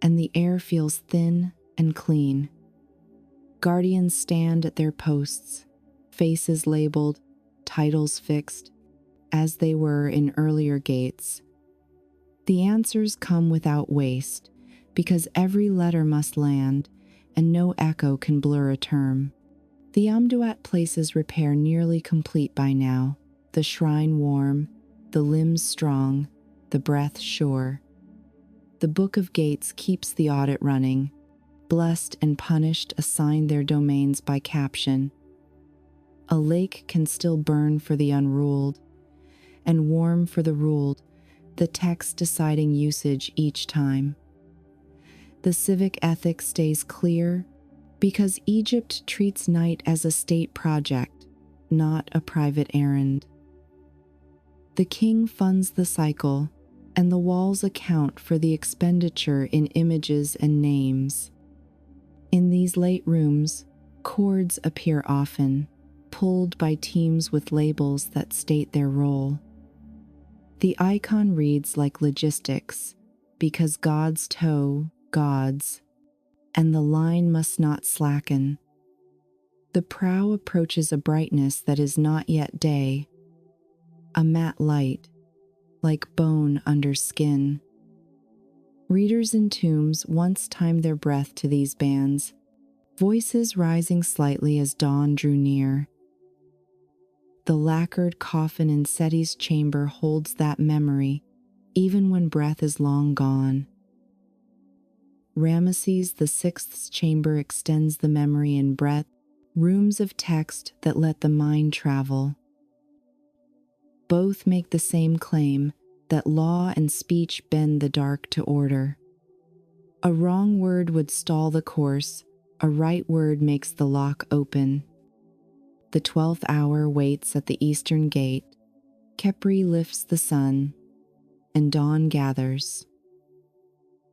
and the air feels thin and clean. Guardians stand at their posts, faces labeled, titles fixed, as they were in earlier gates. The answers come without waste, because every letter must land, and no echo can blur a term. The Amduat places repair nearly complete by now, the shrine warm, the limbs strong, the breath sure. The Book of Gates keeps the audit running. Blessed and punished assign their domains by caption. A lake can still burn for the unruled, and warm for the ruled, the text deciding usage each time. The civic ethic stays clear because Egypt treats night as a state project, not a private errand. The king funds the cycle, and the walls account for the expenditure in images and names. In these late rooms, chords appear often, pulled by teams with labels that state their role. The icon reads like logistics, because gods tow gods, and the line must not slacken. The prow approaches a brightness that is not yet day, a matte light, like bone under skin. Readers in tombs once timed their breath to these bands, voices rising slightly as dawn drew near. The lacquered coffin in Seti's chamber holds that memory, even when breath is long gone. Ramesses VI's chamber extends the memory in breadth, rooms of text that let the mind travel. Both make the same claim, that law and speech bend the dark to order. A wrong word would stall the course, a right word makes the lock open. The 12th hour waits at the eastern gate, Khepri lifts the sun, and dawn gathers.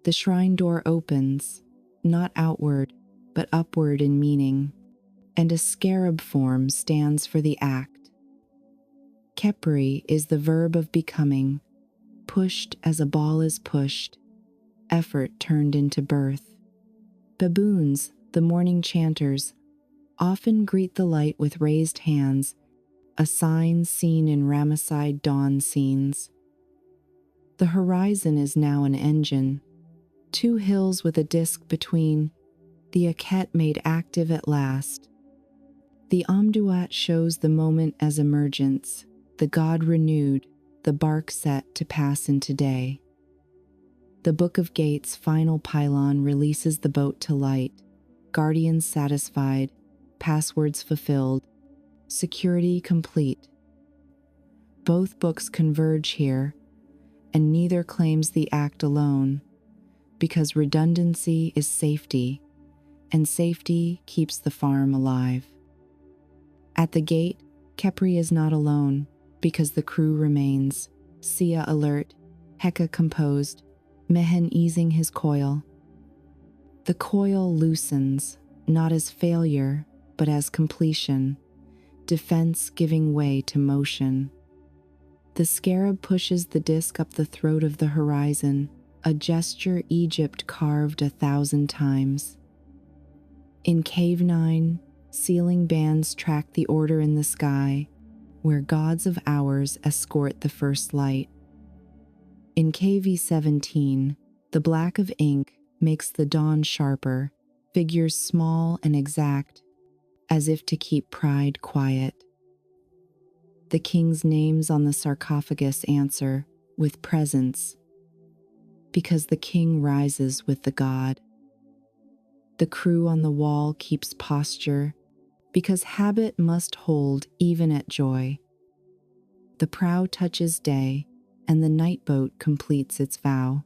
The shrine door opens, not outward, but upward in meaning, and a scarab form stands for the act. Khepri is the verb of becoming, pushed as a ball is pushed, effort turned into birth. Baboons, the morning chanters, often greet the light with raised hands, a sign seen in Ramesside dawn scenes. The horizon is now an engine, 2 hills with a disk between, the akhet made active at last. The Amduat shows the moment as emergence, the god renewed, the barque set to pass into day. The Book of Gates' final pylon releases the boat to light, guardians satisfied, passwords fulfilled, security complete. Both books converge here, and neither claims the act alone, because redundancy is safety, and safety keeps the farm alive. At the gate, Khepri is not alone, because the crew remains, Sia alert, Heka composed, Mehen easing his coil. The coil loosens, not as failure, but as completion, defense giving way to motion. The scarab pushes the disk up the throat of the horizon, a gesture Egypt carved 1,000 times. In Cave 9, ceiling bands track the order in the sky, where gods of hours escort the first light. In KV-17, the black of ink makes the dawn sharper, figures small and exact, as if to keep pride quiet. The king's names on the sarcophagus answer with presence, because the king rises with the god. The crew on the wall keeps posture, because habit must hold even at joy. The prow touches day, and the night boat completes its vow.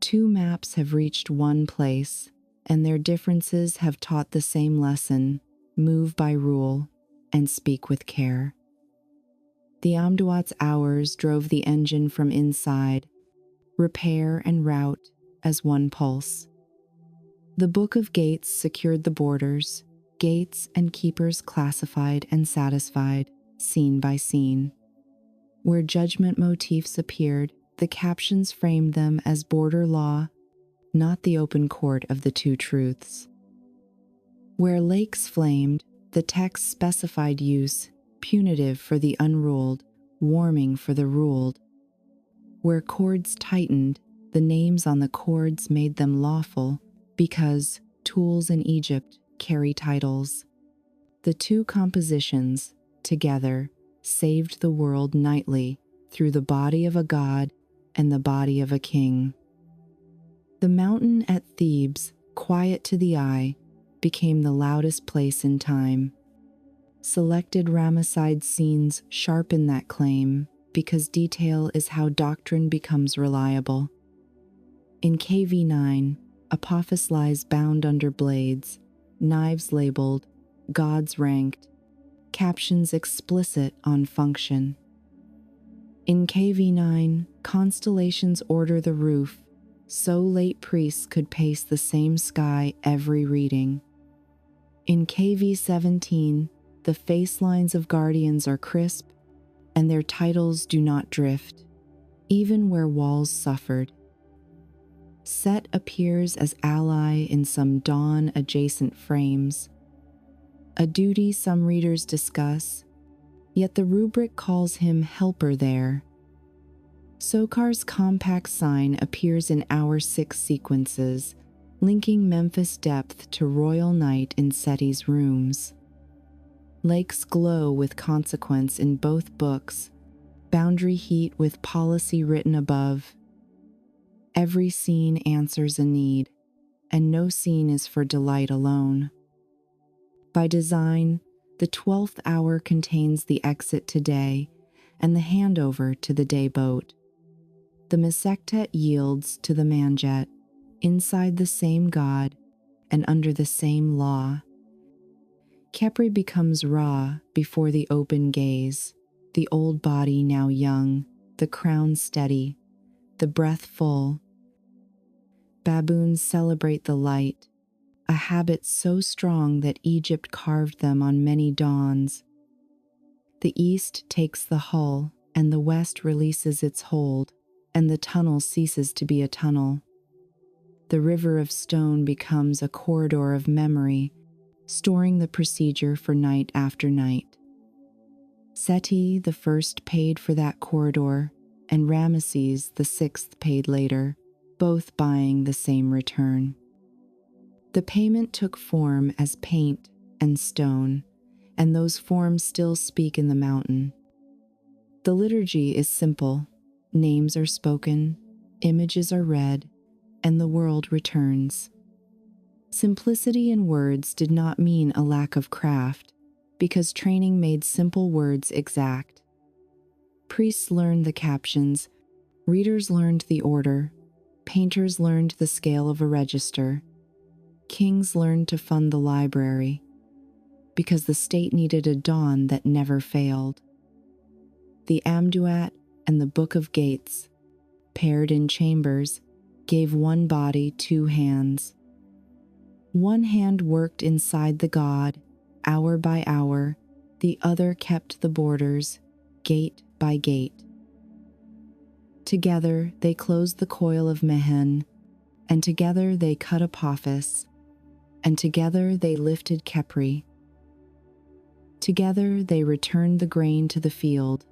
Two maps have reached one place, and their differences have taught the same lesson: move by rule and speak with care. The Amduat's hours drove the engine from inside, repair and route as one pulse. The Book of Gates secured the borders, gates and keepers classified and satisfied, scene by scene. Where judgment motifs appeared, the captions framed them as border law, not the open court of the two truths. Where lakes flamed, the text specified use, punitive for the unruled, warming for the ruled. Where cords tightened, the names on the cords made them lawful, because tools in Egypt carry titles. The two compositions, together, saved the world nightly through the body of a god and the body of a king. The mountain at Thebes, quiet to the eye, became the loudest place in time. Selected Ramesside scenes sharpen that claim, because detail is how doctrine becomes reliable. In KV9, Apophis lies bound under blades, knives labeled, gods ranked, captions explicit on function. In KV9, constellations order the roof, so late priests could pace the same sky every reading. In KV17, the face lines of guardians are crisp, and their titles do not drift, even where walls suffered. Set appears as ally in some dawn-adjacent frames, a duty some readers discuss, yet the rubric calls him helper there. Sokar's compact sign appears in Hour 6 sequences, linking Memphis depth to royal night in Seti's rooms. Lakes glow with consequence in both books, boundary heat with policy written above. Every scene answers a need, and no scene is for delight alone. By design, the 12th hour contains the exit to day and the handover to the day boat. The Mesektet yields to the manjet, inside the same god and under the same law. Khepri becomes Ra before the open gaze, the old body now young, the crown steady, the breath full. Baboons celebrate the light, a habit so strong that Egypt carved them on many dawns. The east takes the hull, and the west releases its hold, and the tunnel ceases to be a tunnel. The river of stone becomes a corridor of memory, storing the procedure for night after night. Seti I paid for that corridor, and Ramesses VI paid later, both buying the same return. The payment took form as paint and stone, and those forms still speak in the mountain. The liturgy is simple. Names are spoken, images are read, and the world returns. Simplicity in words did not mean a lack of craft, because training made simple words exact. Priests learned the captions, readers learned the order, painters learned the scale of a register, kings learned to fund the library, because the state needed a dawn that never failed. The Amduat and the Book of Gates, paired in chambers, gave one body two hands. One hand worked inside the god, hour by hour, the other kept the borders, gate by gate. Together they closed the coil of Mehen, and together they cut Apophis, and together they lifted Khepri. Together they returned the grain to the field,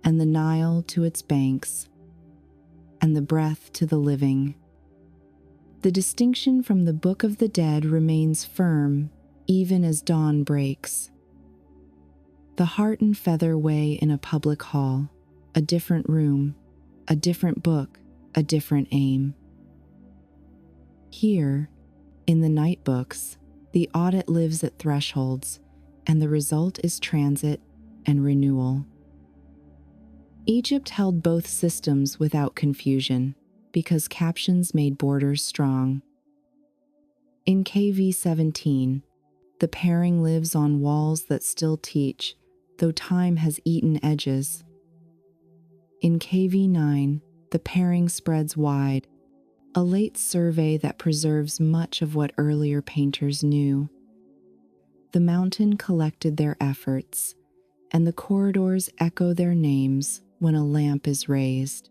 and the Nile to its banks, and the breath to the living. The distinction from the Book of the Dead remains firm, even as dawn breaks. The heart and feather weigh in a public hall, a different room, a different book, a different aim. Here, in the night books, The audit lives at thresholds, and the result is transit and renewal. Egypt held both systems without confusion, because captions made borders strong. In KV 17, the pairing lives on walls that still teach, though time has eaten edges. In KV 9, the pairing spreads wide, a late survey that preserves much of what earlier painters knew. The mountain collected their efforts, and the corridors echo their names when a lamp is raised.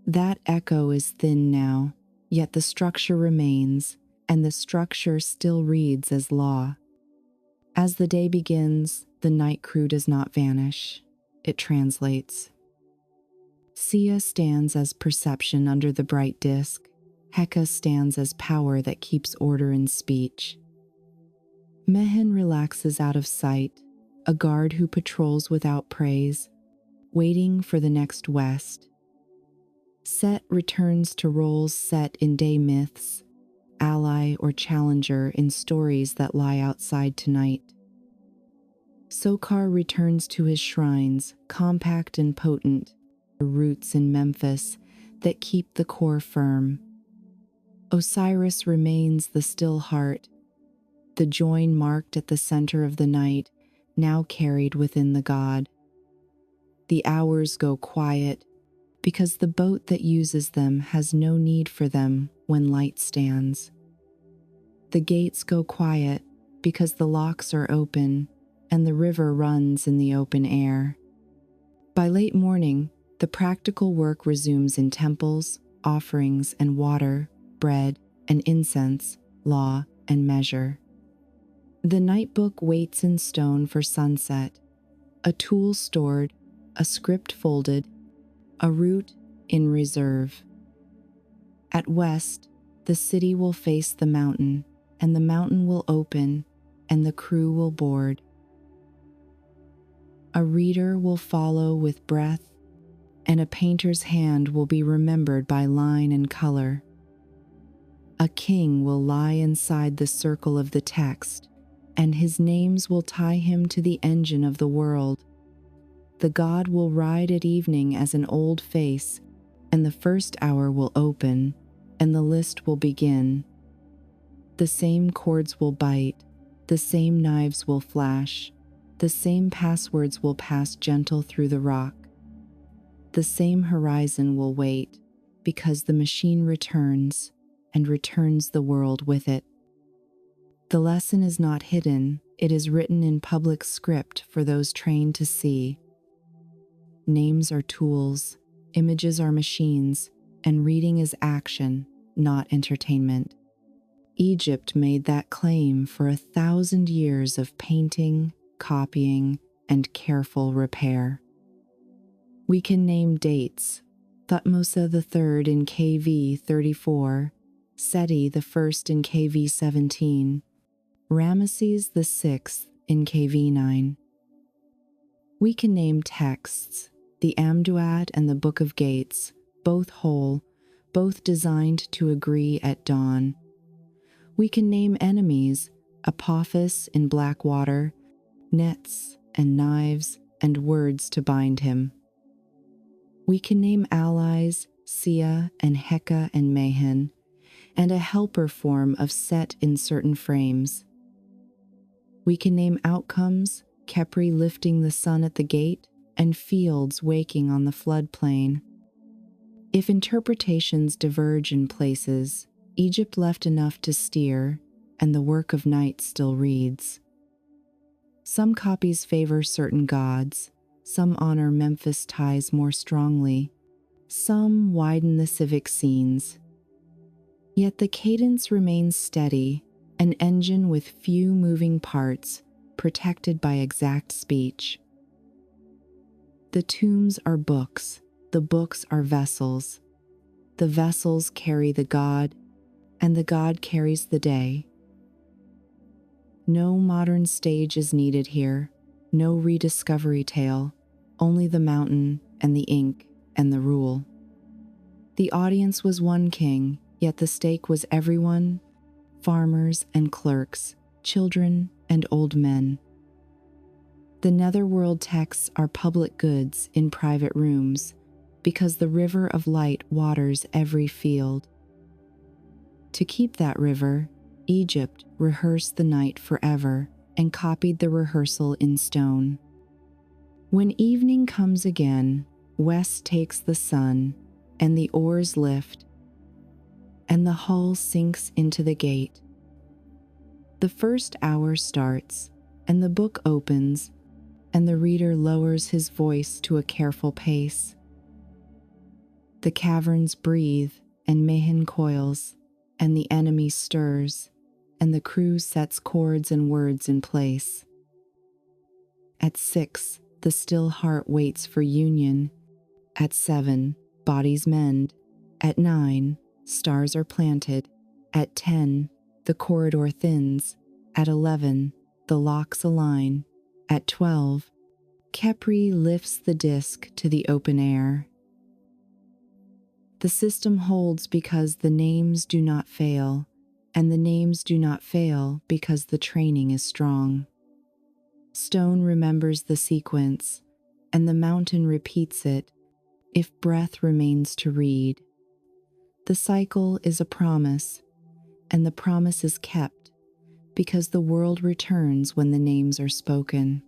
That echo is thin now, yet the structure remains, and the structure still reads as law. As the day begins, the night crew does not vanish. It translates. Sia stands as perception under the bright disk. Heka stands as power that keeps order in speech. Mehen relaxes out of sight, a guard who patrols without praise, waiting for the next west. Set returns to roles set in day myths, ally or challenger in stories that lie outside tonight. Sokar returns to his shrines, compact and potent, roots in Memphis that keep the core firm. Osiris remains the still heart, the join marked at the center of the night, now carried within the god. The hours go quiet, because the boat that uses them has no need for them when light stands. The gates go quiet, because the locks are open, and the river runs in the open air. By late morning, the practical work resumes in temples, offerings and water, bread and incense, law and measure. The night book waits in stone for sunset, a tool stored, a script folded, a route in reserve. At west, the city will face the mountain, and the mountain will open, and the crew will board. A reader will follow with breath, and a painter's hand will be remembered by line and color. A king will lie inside the circle of the text, and his names will tie him to the engine of the world. The god will ride at evening as an old face, and the first hour will open, and the list will begin. The same chords will bite, the same knives will flash, the same passwords will pass gentle through the rock. The same horizon will wait, because the machine returns, and returns the world with it. The lesson is not hidden, it is written in public script for those trained to see. Names are tools, images are machines, and reading is action, not entertainment. Egypt made that claim for 1,000 years of painting, copying, and careful repair. We can name dates: Thutmose III in KV 34, Seti I in KV 17, Ramesses VI in KV 9. We can name texts, the Amduat and the Book of Gates, both whole, both designed to agree at dawn. We can name enemies, Apophis in black water, nets and knives and words to bind him. We can name allies, Sia and Heka and Mehen, and a helper form of Set in certain frames. We can name outcomes, Khepri lifting the sun at the gate, and fields waking on the floodplain. If interpretations diverge in places, Egypt left enough to steer, and the work of night still reads. Some copies favor certain gods, some honor Memphis ties more strongly, some widen the civic scenes. Yet the cadence remains steady, an engine with few moving parts, protected by exact speech. The tombs are books, the books are vessels. The vessels carry the god, and the god carries the day. No modern stage is needed here, no rediscovery tale, only the mountain and the ink and the rule. The audience was one king, yet the stake was everyone, farmers and clerks, children, and old men. The netherworld texts are public goods in private rooms because the river of light waters every field. To keep that river, Egypt rehearsed the night forever and copied the rehearsal in stone. When evening comes again, west takes the sun, and the oars lift, and the hull sinks into the gate. The first hour starts, and the book opens, and the reader lowers his voice to a careful pace. The caverns breathe, and Mehen coils, and the enemy stirs, and the crew sets chords and words in place. At 6, the still heart waits for union. At 7, bodies mend. At 9, stars are planted. At 10, the corridor thins. At 11, the locks align. At 12, Khepri lifts the disk to the open air. The system holds because the names do not fail, and the names do not fail because the training is strong. Stone remembers the sequence, and the mountain repeats it if breath remains to read. The cycle is a promise, and the promise is kept because the world returns when the names are spoken.